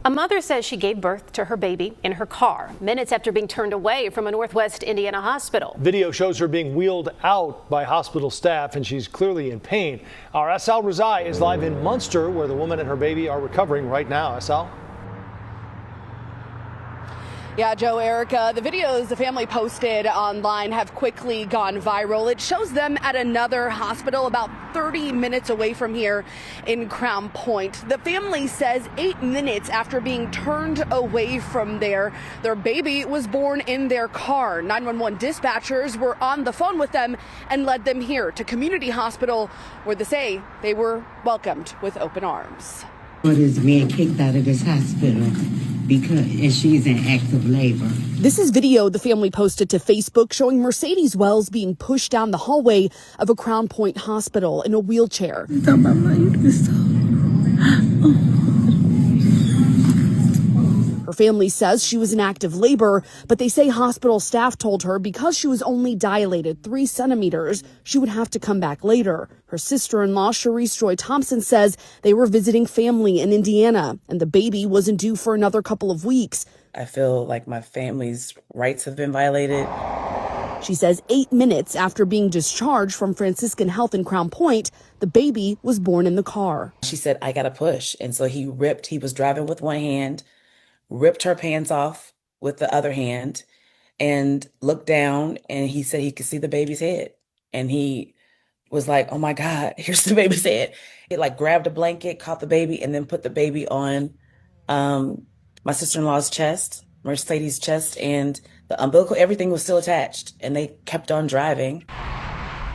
A mother says she gave birth to her baby in her car minutes after being turned away from a Northwest Indiana hospital. Video shows her being wheeled out by hospital staff, and she's clearly in pain. Our Asal Razai is live in Munster, where the woman and her baby are recovering right now. Asal? Yeah, Joe, Erica, the videos the family posted online have quickly gone viral. It shows them at another hospital about 30 minutes away from here in Crown Point. The family says 8 minutes after being turned away from there, their baby was born in their car. 911 dispatchers were on the phone with them and led them here to Community Hospital, where they say they were welcomed with open arms. Is being kicked out of this hospital because she's in active labor. This is video the family posted to Facebook showing Mercedes Wells being pushed down the hallway of a Crown Point hospital in a wheelchair. Her family says she was in active labor, but they say hospital staff told her because she was only dilated 3 centimeters, she would have to come back later. Her sister-in-law, Sharice Joy Thompson, says they were visiting family in Indiana, and the baby wasn't due for another couple of weeks. I feel like my family's rights have been violated. She says 8 minutes after being discharged from Franciscan Health in Crown Point, the baby was born in the car. She said, I got to push. And so he was driving with one hand, ripped her pants off with the other hand, and looked down, and he said he could see the baby's head. And he was like, oh my God, here's the baby's head. He grabbed a blanket, caught the baby, and then put the baby on my sister-in-law's chest, Mercedes' chest, and the umbilical, everything was still attached, and they kept on driving.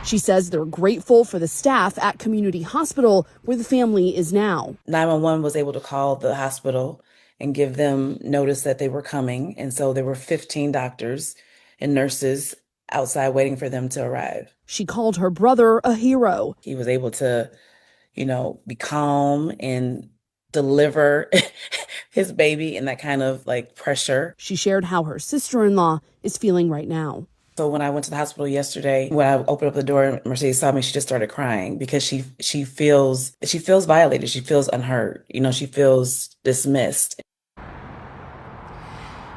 She says they're grateful for the staff at Community Hospital, where the family is now. 911 was able to call the hospital and give them notice that they were coming. And so there were 15 doctors and nurses outside waiting for them to arrive. She called her brother a hero. He was able to, be calm and deliver his baby in that kind of pressure. She shared how her sister-in-law is feeling right now. So when I went to the hospital yesterday, when I opened up the door, Mercedes saw me, she just started crying because she feels violated. She feels unheard. She feels dismissed.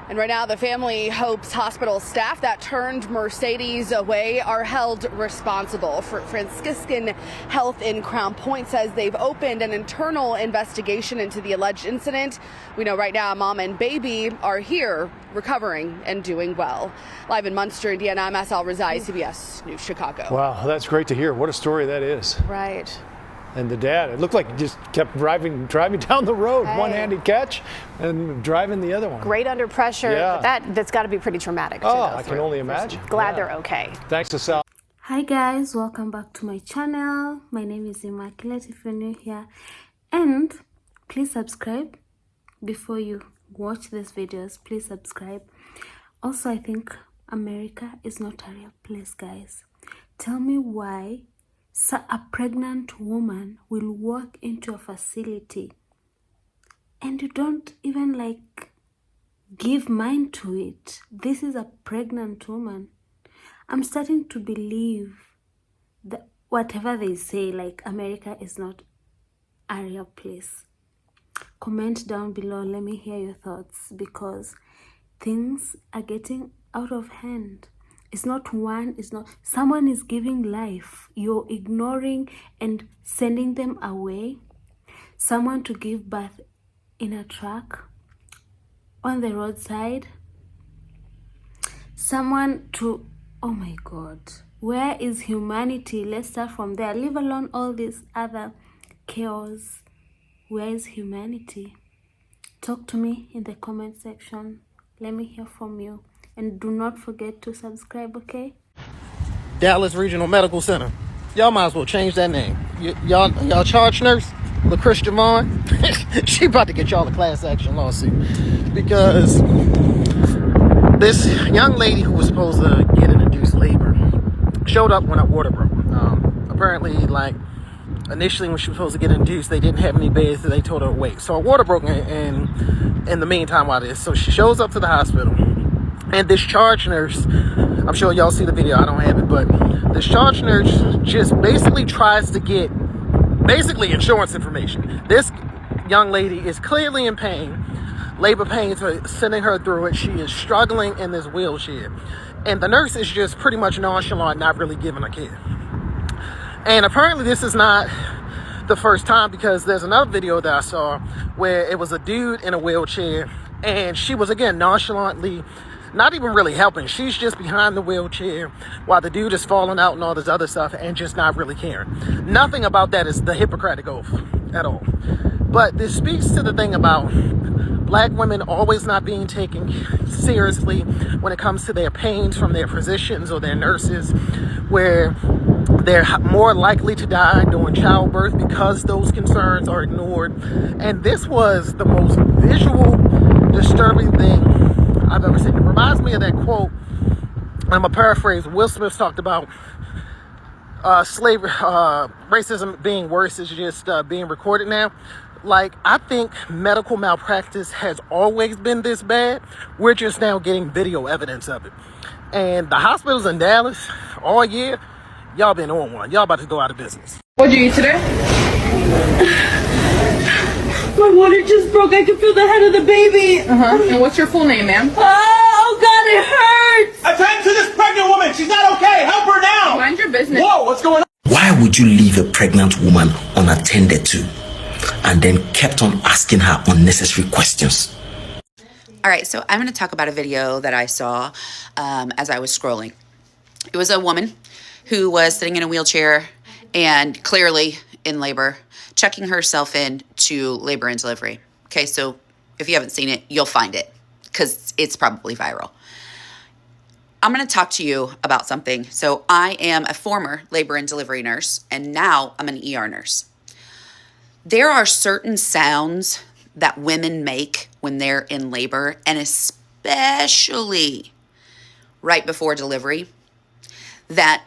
And right now, the family hopes hospital staff that turned Mercedes away are held responsible. Franciscan Health in Crown Point says they've opened an internal investigation into the alleged incident. We know right now mom and baby are here recovering and doing well. Live in Munster, Indiana, I'm Asal Razai, CBS News Chicago. Wow, that's great to hear. What a story that is. Right. And the dad, it looked like he just kept driving down the road, one-handed catch, and driving the other one. Great under pressure. Yeah. That's got to be pretty traumatic. Oh, I can only imagine. Glad they're okay. Thanks to Sal. Hi guys, welcome back to my channel. My name is Immaculate if you're new here. And please subscribe before you watch these videos. Please subscribe. Also, I think America is not a real place, guys. Tell me why a pregnant woman will walk into a facility and you don't even give mind to it. This is a pregnant woman. I'm starting to believe that whatever they say, America is not a real place. Comment down below, let me hear your thoughts, because things are getting out of hand. It's not someone is giving life, you're ignoring and sending them away. Someone to give birth in a truck, on the roadside. Someone to, oh my God, where is humanity? Let's start from there, leave alone all this other chaos. Where is humanity? Talk to me in the comment section. Let me hear from you. And do not forget to subscribe, okay? Dallas Regional Medical Center. Y'all might as well change that name. Y'all charge nurse, LaChris Javon, she about to get y'all a class action lawsuit. Because this young lady who was supposed to get an induced labor showed up when her water broke. Apparently, initially when she was supposed to get induced, they didn't have any beds, so they told her to wait. So her water broke in the meantime while this. So she shows up to the hospital. And this charge nurse, I'm sure y'all see the video, I don't have it, but this charge nurse just basically tries to get insurance information. This young lady is clearly in pain. labor pains are sending her through it. She is struggling in this wheelchair. And the nurse is just pretty much nonchalant, not really giving a care. And apparently this is not the first time, because there's another video that I saw where it was a dude in a wheelchair and she was, again, nonchalantly not even really helping. She's just behind the wheelchair while the dude is falling out and all this other stuff and just not really caring. Nothing about that is the Hippocratic Oath at all. But this speaks to the thing about Black women always not being taken seriously when it comes to their pains from their physicians or their nurses, where they're more likely to die during childbirth because those concerns are ignored. And this was the most visual, disturbing thing I've ever seen. It reminds me of that quote, I'm a paraphrase, Will Smith talked about racism being worse, is just being recorded now. Like, I think medical malpractice has always been this bad. We're just now getting video evidence of it. And the hospitals in Dallas all year, y'all been on one. Y'all about to go out of business. What'd you eat today? My water just broke. I can feel the head of the baby. And what's your full name, ma'am? Oh, God, it hurts. Attend to this pregnant woman. She's not okay. Help her now. Mind your business. Whoa, what's going on? Why would you leave a pregnant woman unattended to and then kept on asking her unnecessary questions? All right, so I'm going to talk about a video that I saw as I was scrolling. It was a woman who was sitting in a wheelchair and clearly in labor, checking herself in to labor and delivery. Okay, so if you haven't seen it, you'll find it because it's probably viral. I'm going to talk to you about something. So I am a former labor and delivery nurse, and now I'm an ER nurse. There are certain sounds that women make when they're in labor, and especially right before delivery, that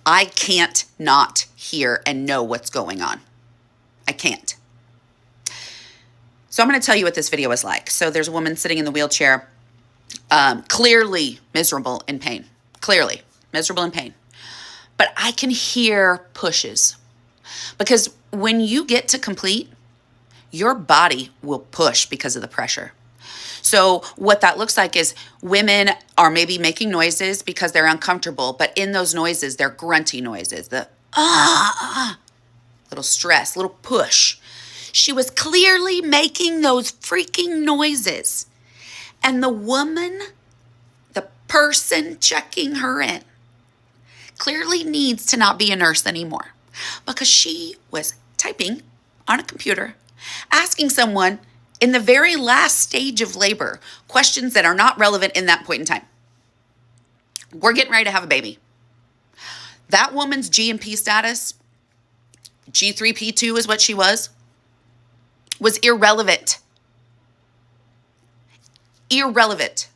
I can't not hear and know what's going on. I can't. So I'm going to tell you what this video is like. So there's a woman sitting in the wheelchair, clearly miserable in pain. Clearly miserable in pain. But I can hear pushes. Because when you get to complete, your body will push because of the pressure. So what that looks like is women are maybe making noises because they're uncomfortable, but in those noises, they're grunty noises, the little stress, little push. She was clearly making those freaking noises. And the woman, the person checking her in, clearly needs to not be a nurse anymore because she was typing on a computer, asking someone in the very last stage of labor questions that are not relevant in that point in time. We're getting ready to have a baby. That woman's GMP status, G3P2 is what she was irrelevant. Irrelevant.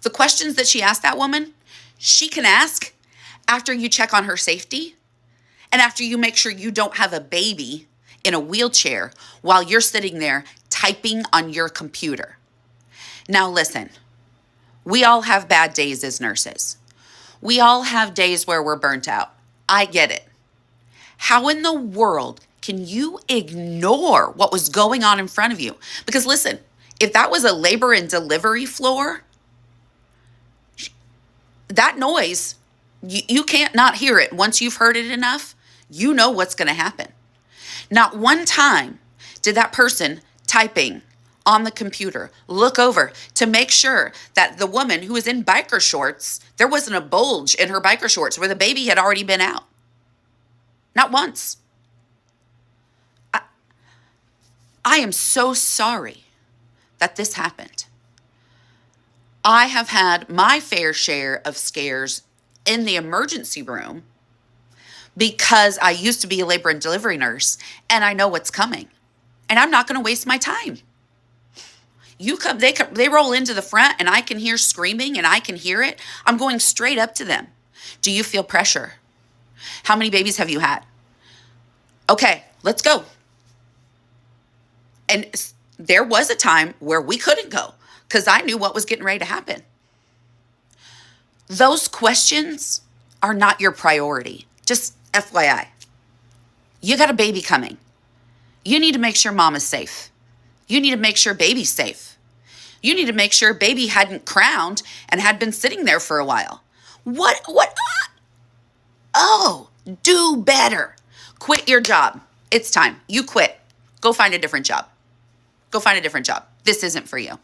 The questions that she asked that woman, she can ask after you check on her safety and after you make sure you don't have a baby in a wheelchair while you're sitting there typing on your computer. Now listen, we all have bad days as nurses. We all have days where we're burnt out. I get it. How in the world can you ignore what was going on in front of you? Because listen, if that was a labor and delivery floor, that noise, you can't not hear it. Once you've heard it enough, you know what's going to happen. Not one time did that person typing on the computer look over to make sure that the woman who was in biker shorts, there wasn't a bulge in her biker shorts where the baby had already been out. Not once. I am so sorry that this happened. I have had my fair share of scares in the emergency room because I used to be a labor and delivery nurse and I know what's coming. And I'm not going to waste my time. They roll into the front and I can hear screaming and I can hear it. I'm going straight up to them. Do you feel pressure? How many babies have you had? Okay, let's go. And there was a time where we couldn't go because I knew what was getting ready to happen. Those questions are not your priority. Just FYI. You got a baby coming. You need to make sure mom is safe. You need to make sure baby's safe. You need to make sure baby hadn't crowned and had been sitting there for a while. What? Oh, do better. Quit your job. It's time. You quit. Go find a different job. Go find a different job. This isn't for you.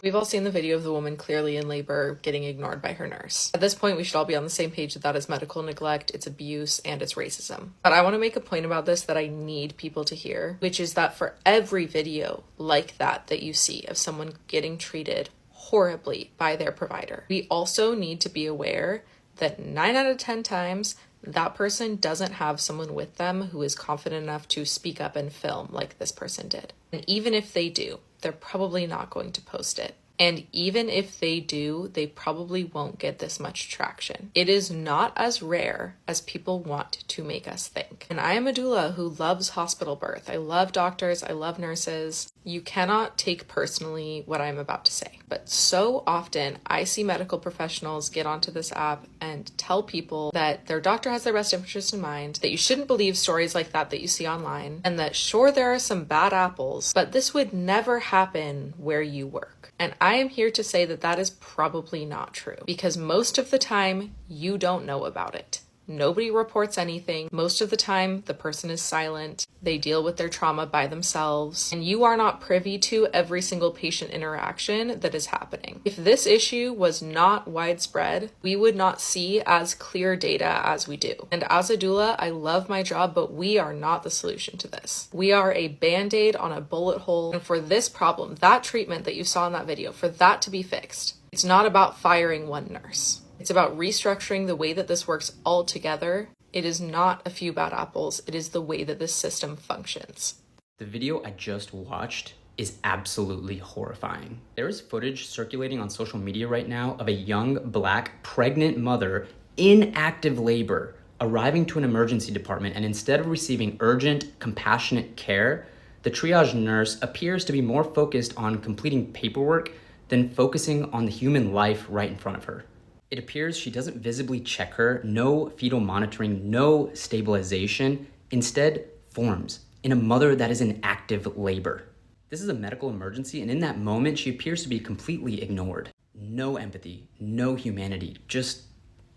We've all seen the video of the woman clearly in labor getting ignored by her nurse. At this point, we should all be on the same page that is medical neglect, it's abuse, and it's racism. But I want to make a point about this that I need people to hear, which is that for every video like that you see of someone getting treated horribly by their provider, we also need to be aware that 9 out of 10 times, that person doesn't have someone with them who is confident enough to speak up and film like this person did. And even if they do, they're probably not going to post it. And even if they do, they probably won't get this much traction. It is not as rare as people want to make us think. And I am a doula who loves hospital birth. I love doctors. I love nurses. You cannot take personally what I'm about to say. But so often I see medical professionals get onto this app and tell people that their doctor has their best interest in mind, that you shouldn't believe stories like that you see online, and that sure, there are some bad apples, but this would never happen where you work. And I am here to say that that is probably not true, because most of the time you don't know about it. Nobody reports anything. Most of the time, the person is silent. They deal with their trauma by themselves, and you are not privy to every single patient interaction that is happening. If this issue was not widespread, we would not see as clear data as we do. And as a doula, I love my job, but we are not the solution to this. We are a band-aid on a bullet hole, and for this problem, that treatment that you saw in that video, for that to be fixed, it's not about firing one nurse. It's about restructuring the way that this works altogether. It is not a few bad apples. It is the way that this system functions. The video I just watched is absolutely horrifying. There is footage circulating on social media right now of a young Black pregnant mother in active labor arriving to an emergency department, and instead of receiving urgent, compassionate care, the triage nurse appears to be more focused on completing paperwork than focusing on the human life right in front of her. It appears she doesn't visibly check her, no fetal monitoring, no stabilization, instead forms in a mother that is in active labor. This is a medical emergency, and in that moment, she appears to be completely ignored. No empathy, no humanity, just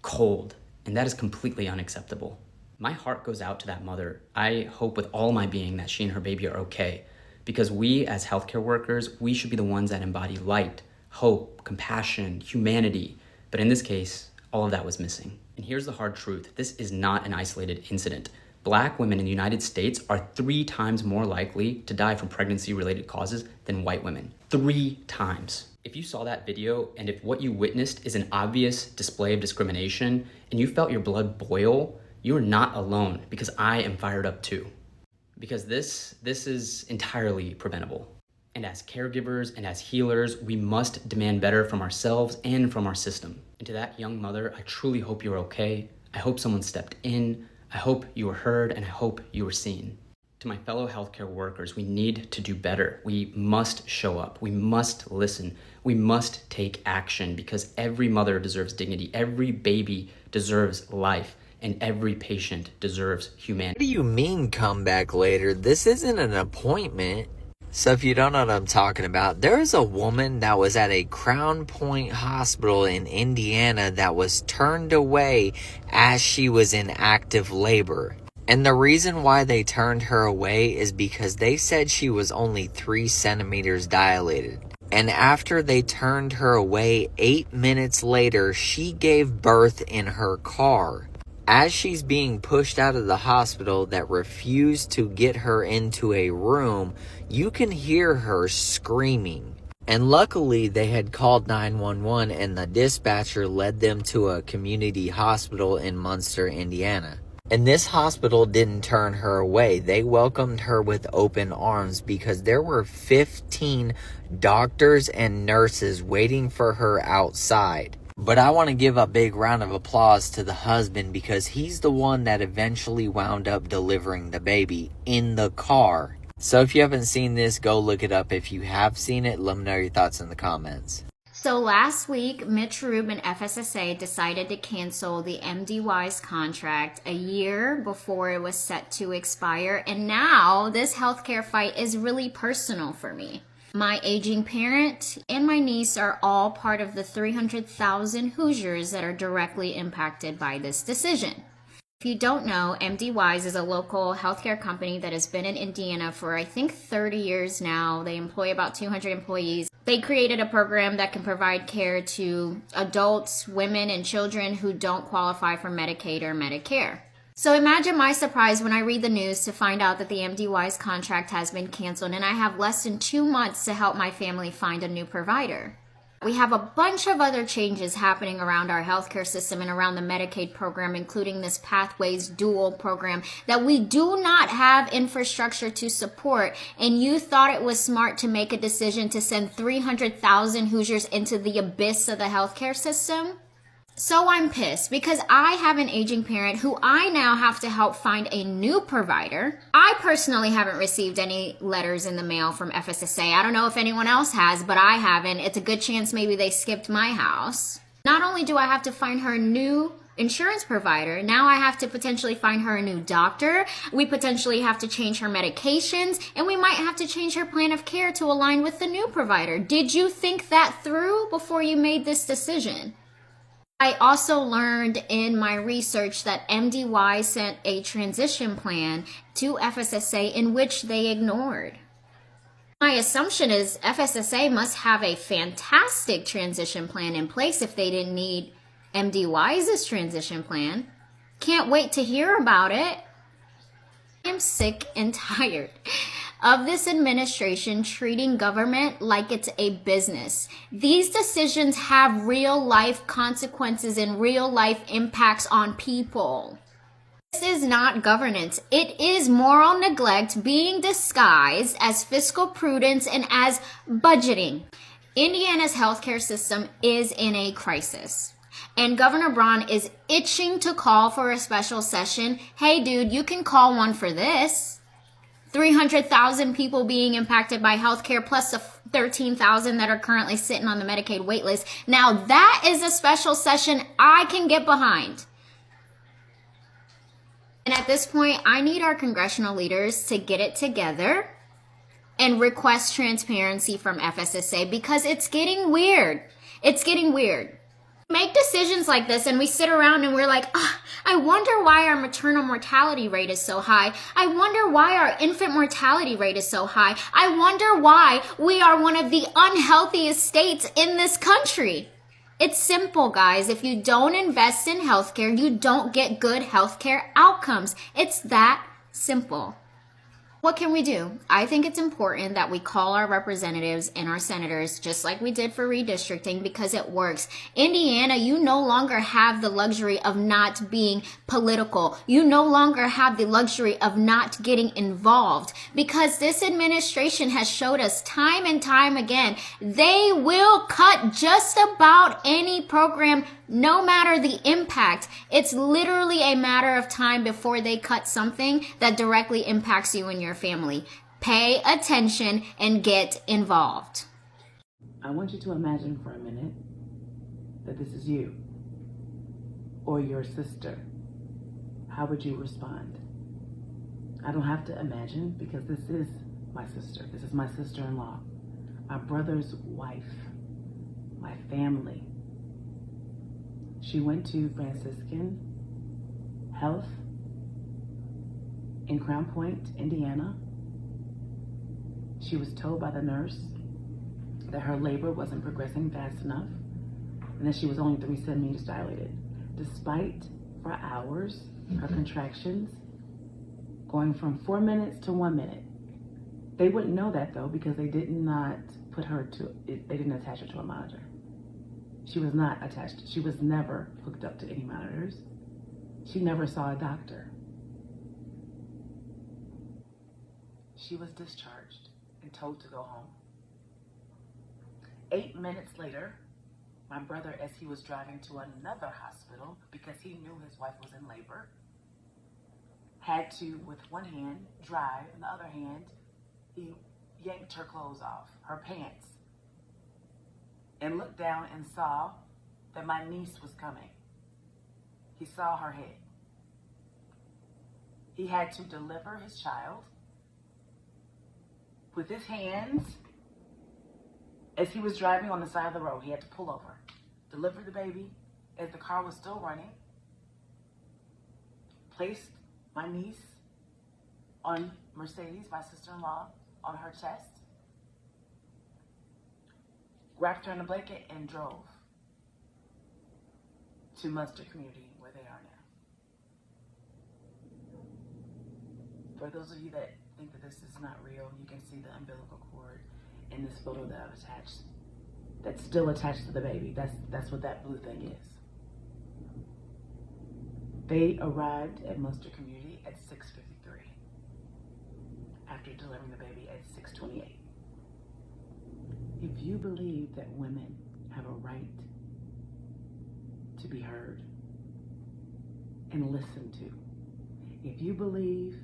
cold, and that is completely unacceptable. My heart goes out to that mother. I hope with all my being that she and her baby are okay, because we as healthcare workers, we should be the ones that embody light, hope, compassion, humanity. But in this case, all of that was missing. And here's the hard truth. This is not an isolated incident. Black women in the United States are 3 times more likely to die from pregnancy-related causes than white women. 3 times. If you saw that video, and if what you witnessed is an obvious display of discrimination, and you felt your blood boil, you are not alone, because I am fired up too. Because this is entirely preventable. And as caregivers and as healers, we must demand better from ourselves and from our system. And to that young mother, I truly hope you're okay. I hope someone stepped in. I hope you were heard, and I hope you were seen. To my fellow healthcare workers, we need to do better. We must show up. We must listen. We must take action, because every mother deserves dignity. Every baby deserves life. And every patient deserves humanity. What do you mean come back later? This isn't an appointment. So if you don't know what I'm talking about, there is a woman that was at a Crown Point hospital in Indiana that was turned away as she was in active labor. And the reason why they turned her away is because they said she was only 3 centimeters dilated. And after they turned her away, 8 minutes later, she gave birth in her car. As she's being pushed out of the hospital that refused to get her into a room, you can hear her screaming. And luckily they had called 911 and the dispatcher led them to a community hospital in Munster, Indiana. And this hospital didn't turn her away. They welcomed her with open arms because there were 15 doctors and nurses waiting for her outside. But I want to give a big round of applause to the husband because he's the one that eventually wound up delivering the baby in the car. So if you haven't seen this, go look it up. If you have seen it, let me know your thoughts in the comments. So last week, Mitch Rubin FSSA decided to cancel the MDY's contract a year before it was set to expire. And now this healthcare fight is really personal for me. My aging parent and my niece are all part of the 300,000 Hoosiers that are directly impacted by this decision. If you don't know, MDY's is a local healthcare company that has been in Indiana for I think 30 years now. They employ about 200 employees. They created a program that can provide care to adults, women, and children who don't qualify for Medicaid or Medicare. So imagine my surprise when I read the news to find out that the MDY's contract has been canceled and I have less than 2 months to help my family find a new provider. We have a bunch of other changes happening around our healthcare system and around the Medicaid program, including this Pathways Dual program that we do not have infrastructure to support. And you thought it was smart to make a decision to send 300,000 Hoosiers into the abyss of the healthcare system? So I'm pissed because I have an aging parent who I now have to help find a new provider. I personally haven't received any letters in the mail from FSSA. I don't know if anyone else has, but I haven't. It's a good chance maybe they skipped my house. Not only do I have to find her a new insurance provider, now I have to potentially find her a new doctor. We potentially have to change her medications, and we might have to change her plan of care to align with the new provider. Did you think that through before you made this decision? I also learned in my research that MDY sent a transition plan to FSSA in which they ignored. My assumption is FSSA must have a fantastic transition plan in place if they didn't need MDY's transition plan. Can't wait to hear about it. I'm sick and tired of this administration treating government like it's a business. These decisions have real life consequences and real life impacts on people. This is not governance. It is moral neglect being disguised as fiscal prudence and as budgeting. Indiana's healthcare system is in a crisis. And Governor Braun is itching to call for a special session. Hey dude, you can call one for this. 300,000 people being impacted by healthcare plus the 13,000 that are currently sitting on the Medicaid waitlist. Now that is a special session I can get behind. And at this point, I need our congressional leaders to get it together and request transparency from FSSA because it's getting weird. It's getting weird. Make decisions like this and we sit around and we're like, oh, I wonder why our maternal mortality rate is so high. I wonder why our infant mortality rate is so high. I wonder why we are one of the unhealthiest states in this country. It's simple, guys. If you don't invest in healthcare, you don't get good healthcare outcomes. It's that simple. What can we do? I think it's important that we call our representatives and our senators, just like we did for redistricting, because it works. Indiana, you no longer have the luxury of not being political. You no longer have the luxury of not getting involved, because this administration has showed us time and time again, they will cut just about any program, no matter the impact. It's literally a matter of time before they cut something that directly impacts you and your family. Pay attention and get involved. I want you to imagine for a minute that this is you or your sister. How would you respond? I don't have to imagine because this is my sister. This is my sister-in-law, my brother's wife, my family. She went to Franciscan Health in Crown Point, Indiana. She was told by the nurse that her labor wasn't progressing fast enough and that she was only 3 centimeters dilated. Despite, for hours, her contractions going from 4 minutes to 1 minute. They wouldn't know that though because they did not put her to, they didn't attach her to a monitor. She was not attached. She was never hooked up to any monitors. She never saw a doctor. She was discharged and told to go home. 8 minutes later, my brother, as he was driving to another hospital because he knew his wife was in labor, had to, with one hand, drive, and the other hand, he yanked her clothes off, her pants. and looked down and saw that my niece was coming. He saw her head. He had to deliver his child with his hands as he was driving on the side of the road. He had to pull over, deliver the baby as the car was still running, placed my niece on Mercedes, my sister-in-law, on her chest, wrapped her in a blanket, and drove to Munster Community, where they are now. For those of you that think that this is not real, you can see the umbilical cord in this photo that I've attached. That's still attached to the baby. That's what that blue thing is. They arrived at Munster Community at 6:53 after delivering the baby at 6:28. If you believe that women have a right to be heard and listened to, if you believe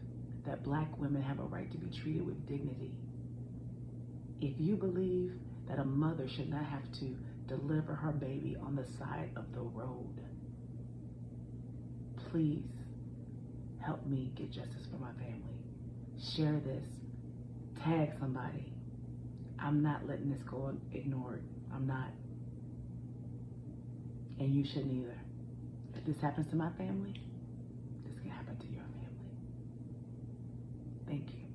that Black women have a right to be treated with dignity, if you believe that a mother should not have to deliver her baby on the side of the road, please help me get justice for my family. Share this. Tag somebody. I'm not letting this go ignored. I'm not. And you shouldn't either. If this happens to my family, this can happen to your family. Thank you.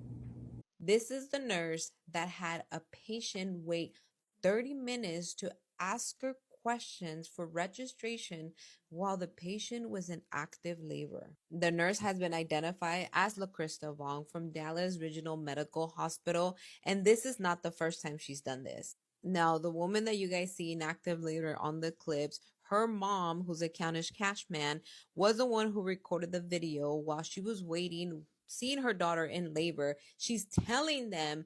This is the nurse that had a patient wait 30 minutes to ask her questions for registration while the patient was in active labor. The nurse has been identified as LaCrista Vong from Dallas Regional Medical Hospital, and this is not the first time she's done this. Now, the woman that you guys see in active labor on the clips, her mom, who's a Countish Cashman, was the one who recorded the video while she was waiting, seeing her daughter in labor. She's telling them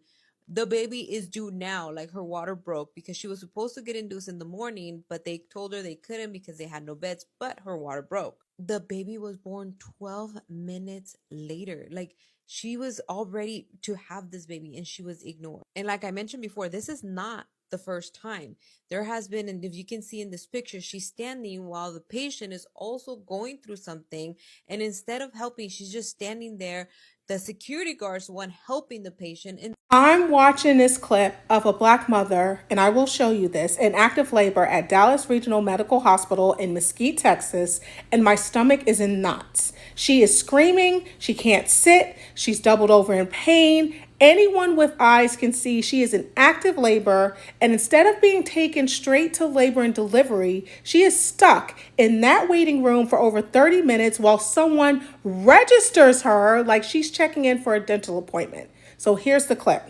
the baby is due now, like her water broke, because she was supposed to get induced in the morning, but they told her they couldn't because they had no beds, but her water broke. The baby was born 12 minutes later. Like, she was all ready to have this baby and she was ignored. And like I mentioned before, this is not the first time. There has been, and if you can see in this picture, she's standing while the patient is also going through something, and instead of helping, she's just standing there. The security guard's the one helping the patient. And I'm watching this clip of a Black mother, and I will show you this, in active labor at Dallas Regional Medical Hospital in Mesquite, Texas, and my stomach is in knots. She is screaming, she can't sit, she's doubled over in pain. Anyone with eyes can see she is in active labor, and instead of being taken straight to labor and delivery, she is stuck in that waiting room for over 30 minutes while someone registers her like she's checking in for a dental appointment. So here's the clip.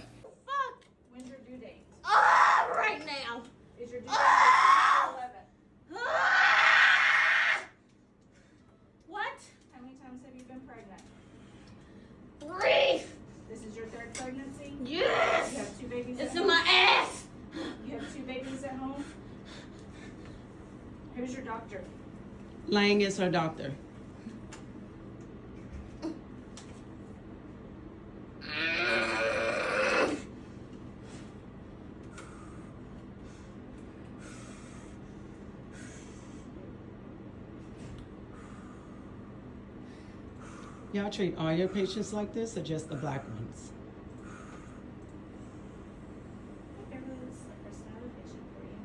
When's your due date? Right now. Is your due date 11? What? How many times have you been pregnant? 3. This is your 3rd pregnancy? Yes! You have 2 babies at home? It's in my ass! You have 2 babies at home? Who's your doctor? Lang is her doctor. Y'all treat all your patients like this or just the Black ones? Beverly, this is LaCrista. I have a patient for you.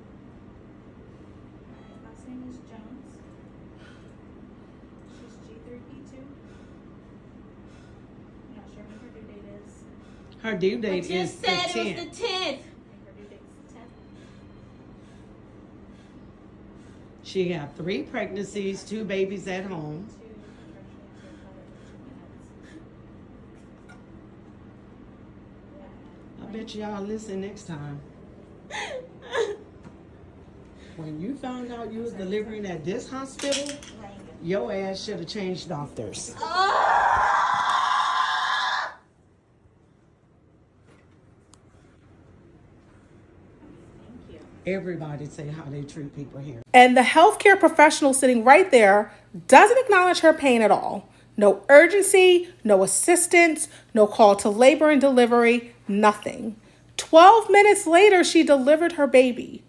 Alright, last name is Jones. She's G3P2. I'm not sure when her due date is. Her due date is the 10th. I think her due date is the 10th. She got 3 pregnancies, 2 babies at home. I bet y'all listen next time. When you found out you was delivering at this hospital, your ass should have changed doctors. Everybody say how they treat people here. And the healthcare professional sitting right there doesn't acknowledge her pain at all. No urgency, no assistance, no call to labor and delivery, nothing. 12 minutes later, she delivered her baby.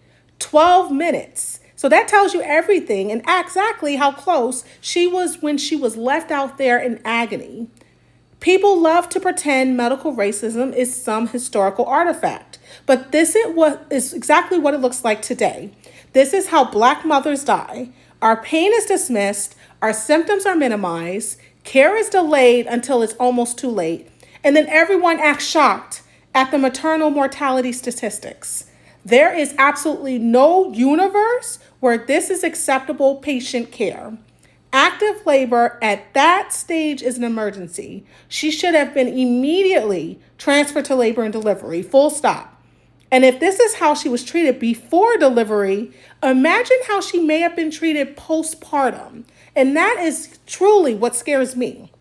12 minutes. So that tells you everything and exactly how close she was when she was left out there in agony. People love to pretend medical racism is some historical artifact, but this is exactly what it looks like today. This is how Black mothers die. Our pain is dismissed, our symptoms are minimized, care is delayed until it's almost too late, and then everyone acts shocked at the maternal mortality statistics. There is absolutely no universe where this is acceptable patient care. Active labor at that stage is an emergency. She should have been immediately transferred to labor and delivery, full stop. And if this is how she was treated before delivery, imagine how she may have been treated postpartum. And that is truly what scares me.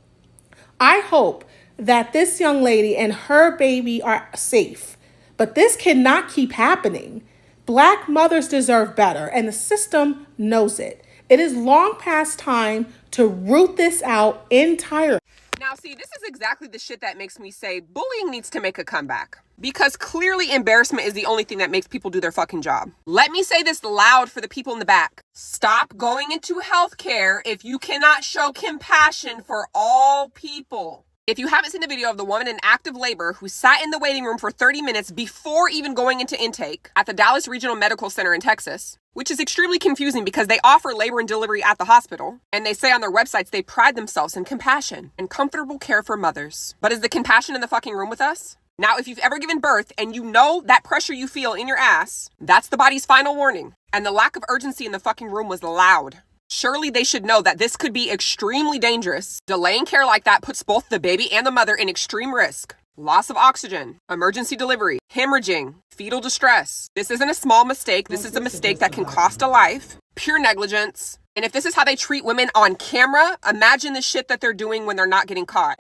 I hope that this young lady and her baby are safe, but this cannot keep happening. Black mothers deserve better, and the system knows it. It is long past time to root this out entirely. Now, see, this is exactly the shit that makes me say bullying needs to make a comeback. Because clearly embarrassment is the only thing that makes people do their fucking job. Let me say this loud for the people in the back. Stop going into healthcare if you cannot show compassion for all people. If you haven't seen the video of the woman in active labor who sat in the waiting room for 30 minutes before even going into intake at the Dallas Regional Medical Center in Texas, which is extremely confusing because they offer labor and delivery at the hospital, and they say on their websites they pride themselves in compassion and comfortable care for mothers. But is the compassion in the fucking room with us? Now, if you've ever given birth and you know that pressure you feel in your ass, that's the body's final warning. And the lack of urgency in the fucking room was loud. Surely they should know that this could be extremely dangerous. Delaying care like that puts both the baby and the mother in extreme risk. Loss of oxygen, emergency delivery, hemorrhaging, fetal distress. This isn't a small mistake. This is a mistake that can cost a life. Pure negligence. And if this is how they treat women on camera, imagine the shit that they're doing when they're not getting caught.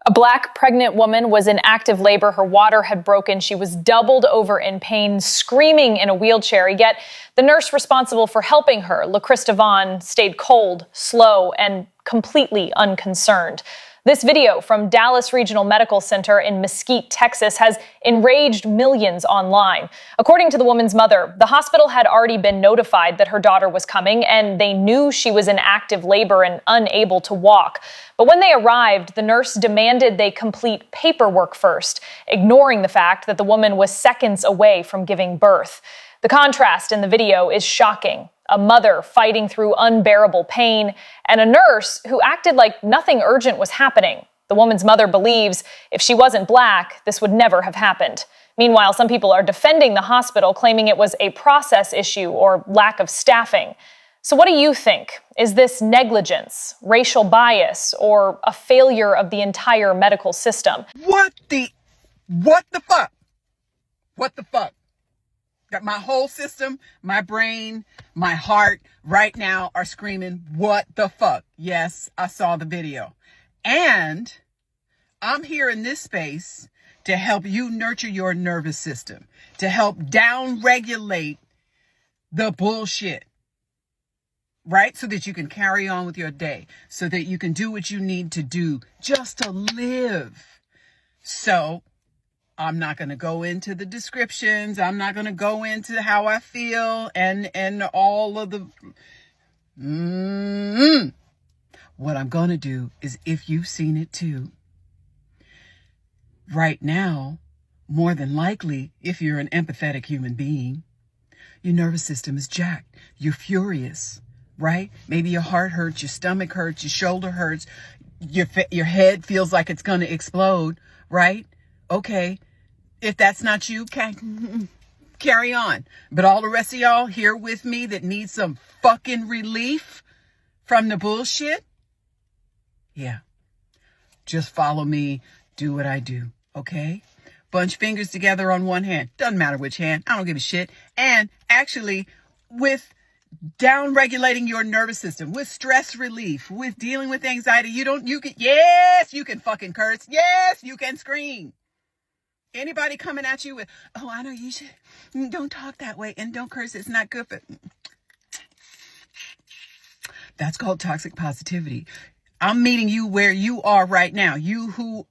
A Black pregnant woman was in active labor. Her water had broken. She was doubled over in pain, screaming in a wheelchair. Yet the nurse responsible for helping her, LaCrista Vaughn, stayed cold, slow, and completely unconcerned. This video from Dallas Regional Medical Center in Mesquite, Texas, has enraged millions online. According to the woman's mother, the hospital had already been notified that her daughter was coming, and they knew she was in active labor and unable to walk. But when they arrived, the nurse demanded they complete paperwork first, ignoring the fact that the woman was seconds away from giving birth. The contrast in the video is shocking. A mother fighting through unbearable pain, and a nurse who acted like nothing urgent was happening. The woman's mother believes if she wasn't Black, this would never have happened. Meanwhile, some people are defending the hospital, claiming it was a process issue or lack of staffing. So what do you think? Is this negligence, racial bias, or a failure of the entire medical system? What the fuck? What the fuck? Got my whole system, my brain, my heart right now are screaming, what the fuck? Yes, I saw the video. And I'm here in this space to help you nurture your nervous system, to help down-regulate the bullshit, right? So that you can carry on with your day, so that you can do what you need to do just to live. So I'm not going to go into the descriptions. I'm not going to go into how I feel and all of the... What I'm going to do is, if you've seen it too, right now, more than likely, if you're an empathetic human being, your nervous system is jacked. You're furious, right? Maybe your heart hurts, your stomach hurts, your shoulder hurts, your head feels like it's going to explode, right? Okay, if that's not you, carry on. But all the rest of y'all here with me that need some fucking relief from the bullshit, yeah, just follow me, do what I do, okay? Bunch fingers together on one hand. Doesn't matter which hand. I don't give a shit. And actually, with down-regulating your nervous system, with stress relief, with dealing with anxiety, yes, you can fucking curse. Yes, you can scream. Anybody coming at you with, oh, I know you should, don't talk that way and don't curse. It's not good for... That's called toxic positivity. I'm meeting you where you are right now. You who...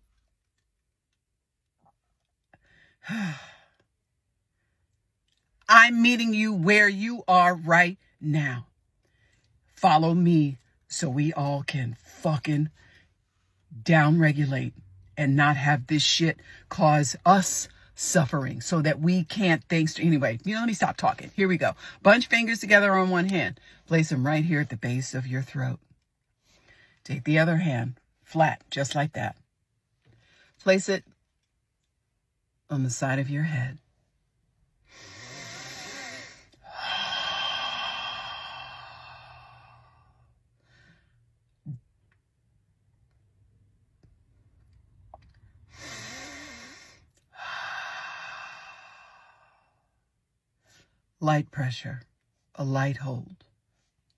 I'm meeting you where you are right now. Follow me so we all can fucking downregulate and not have this shit cause us suffering so that we can't think. Anyway, let me stop talking. Here we go. Bunch fingers together on one hand. Place them right here at the base of your throat. Take the other hand, flat, just like that. Place it on the side of your head. Light pressure, a light hold.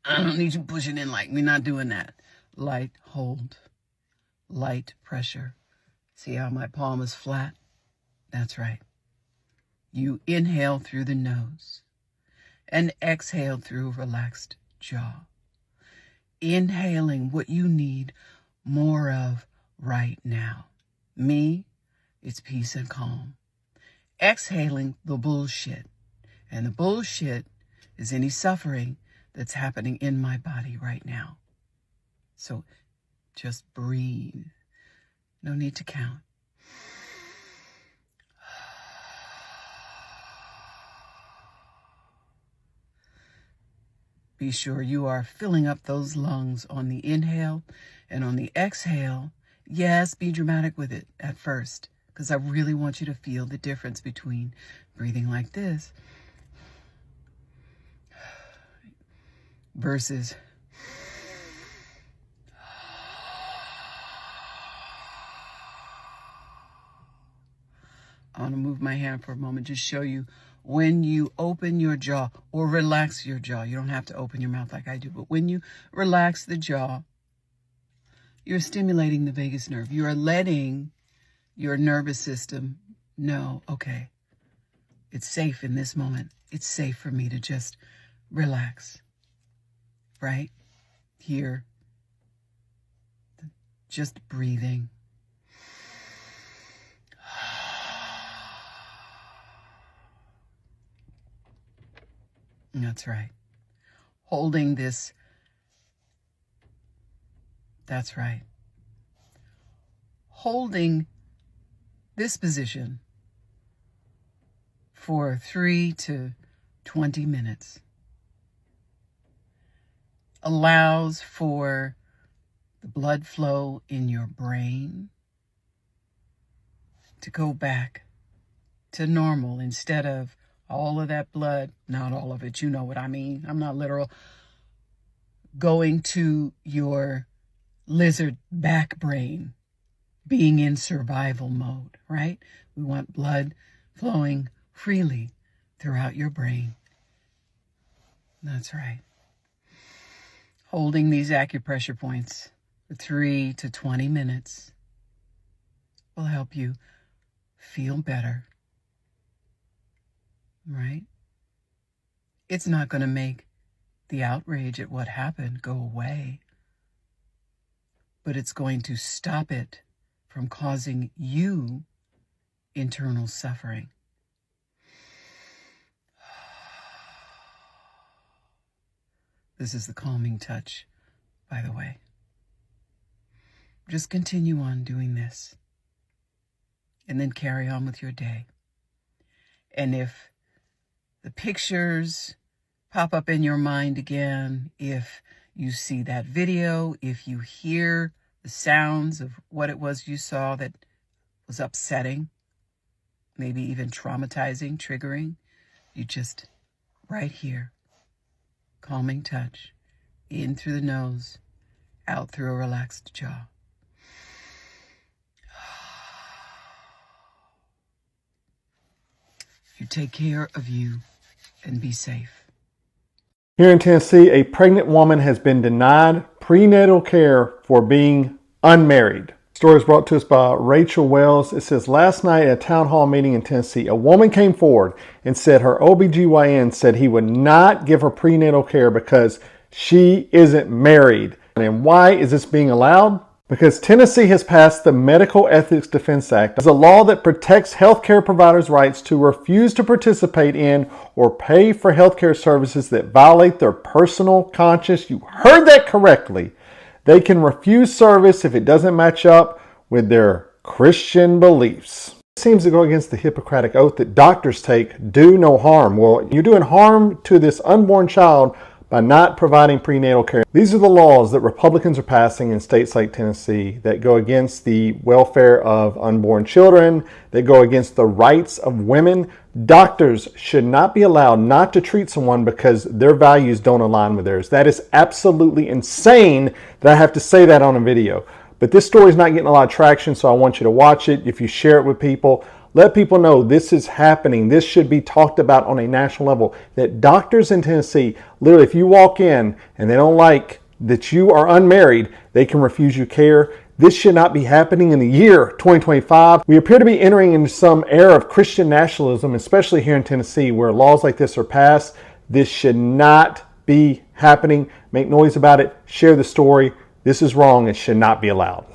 I don't need you pushing in like we're not doing that. Light hold, light pressure. See how my palm is flat? That's right. You inhale through the nose and exhale through a relaxed jaw. Inhaling what you need more of right now. Me, it's peace and calm. Exhaling the bullshit. And the bullshit is any suffering that's happening in my body right now. So just breathe. No need to count. Be sure you are filling up those lungs on the inhale and on the exhale. Yes, be dramatic with it at first, because I really want you to feel the difference between breathing like this versus I want to move my hand for a moment, just show you when you open your jaw or relax your jaw. You don't have to open your mouth like I do, but when you relax the jaw, you're stimulating the vagus nerve. You are letting your nervous system know, okay, it's safe in this moment. It's safe for me to just relax. Right here, just breathing. That's right. Holding this. That's right. Holding this position for 3 to 20 minutes. Allows for the blood flow in your brain to go back to normal instead of all of that blood, not all of it, you know what I mean, I'm not literal, going to your lizard back brain, being in survival mode, right? We want blood flowing freely throughout your brain. That's right. Holding these acupressure points for 3 to 20 minutes will help you feel better, right? It's not going to make the outrage at what happened go away, but it's going to stop it from causing you internal suffering. This is the calming touch, by the way. Just continue on doing this and then carry on with your day. And if the pictures pop up in your mind again, if you see that video, if you hear the sounds of what it was you saw that was upsetting, maybe even traumatizing, triggering, you just right here, calming touch, in through the nose, out through a relaxed jaw. You take care of you and be safe. Here in Tennessee, a pregnant woman has been denied prenatal care for being unmarried. The story is brought to us by Rachel Wells. It says, last night at a town hall meeting in Tennessee, a woman came forward and said her OBGYN said he would not give her prenatal care because she isn't married. And why is this being allowed? Because Tennessee has passed the Medical Ethics Defense Act. It's a law that protects healthcare providers' rights to refuse to participate in or pay for healthcare services that violate their personal conscience. You heard that correctly. They can refuse service if it doesn't match up with their Christian beliefs. It seems to go against the Hippocratic oath that doctors take, do no harm. Well, you're doing harm to this unborn child by not providing prenatal care. These are the laws that Republicans are passing in states like Tennessee that go against the welfare of unborn children, that go against the rights of women. Doctors should not be allowed not to treat someone because their values don't align with theirs. That is absolutely insane that I have to say that on a video. But this story is not getting a lot of traction, so I want you to watch it. If you share it with people, let people know this is happening. This should be talked about on a national level. That doctors in Tennessee, literally, if you walk in and they don't like that you are unmarried, they can refuse you care. This should not be happening in the year 2025. We appear to be entering into some era of Christian nationalism, especially here in Tennessee, where laws like this are passed. This should not be happening. Make noise about it. Share the story. This is wrong. It should not be allowed.